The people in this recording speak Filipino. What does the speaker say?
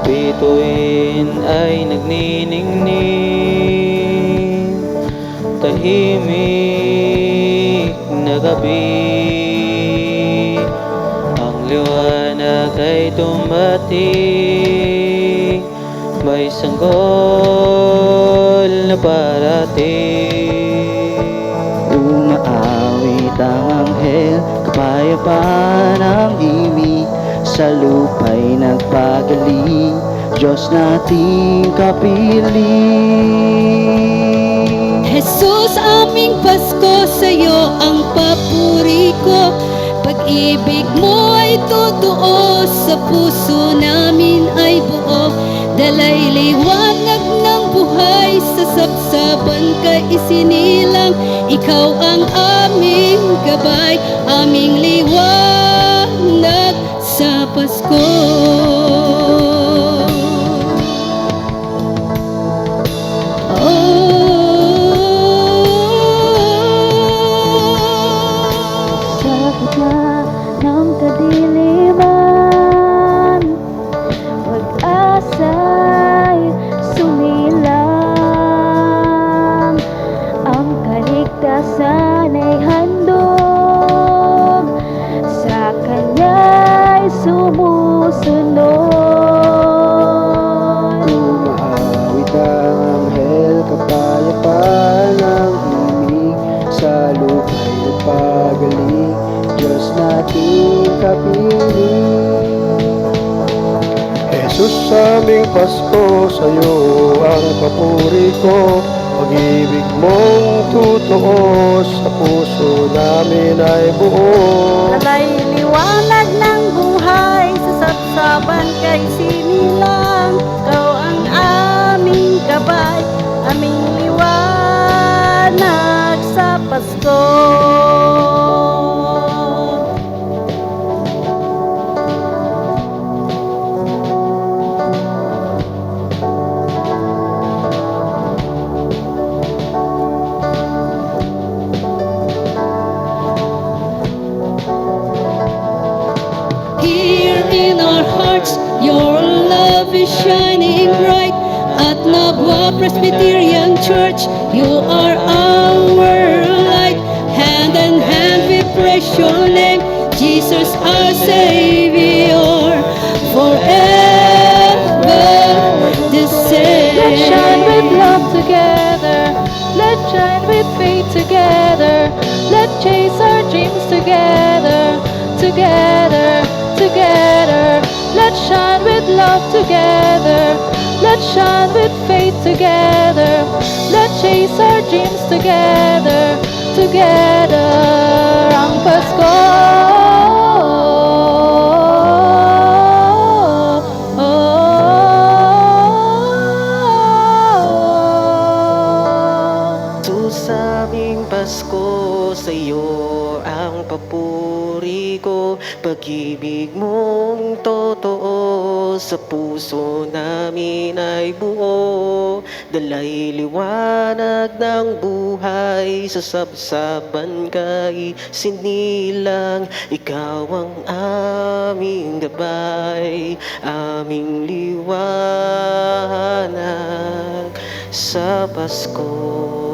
Bituin ay nagniningning, tahimik na gabi. Ang liwanag ay dumating, may sanggol na parating. Umaawit ang anghel, kapayapaan ang himig, sa lupa'y nagpagaling, Diyos nating kapiling. Jesus, aming Pasko, sa'yo ang papuri ko. Pag-ibig mo ay totoo, sa puso namin ay buo. Dalay liwanag ng buhay, sa sabsaban ka isinilang. Ikaw ang aming gabay, aming liwanag sa Pasko. Sa gitna ng kadiliman, pag-asa'y sumilang. Ang kaligtasan ay handog, sa Kanya'y sumusunod. Umaawit ang anghel, kapayapaan ang himig, sa lupa'y nagpagaling, Diyos nating kapiling. Jesus, aming Pasko, sa'yo ang papuri ko. Pag-ibig mong totoo, sa puso namin ay buo. Dalay liwanag ng buhay, sa sabsaban kay sinilang. Ikaw ang aming gabay, aming liwanag sa Pasko. Here in our hearts, your love is shining bright. At Nabwa Presbyterian Church, you are our light. Hand in hand we praise your name, Jesus our Savior, forever the same. Let's shine with love together. Let's shine with faith together. Let's chase our dreams together. Together, together. Let's shine with love together. Let's shine with faith together. Let's chase our dreams together. Together, ang Pasko. Sa aming Pasko, sa'yo ang papuri ko. Pag-ibig mong totoo, sa puso namin ay buo. Dalay liwanag ng buhay, sa sabsaban kay sinilang. Ikaw ang aming gabay, aming liwanag sa Pasko.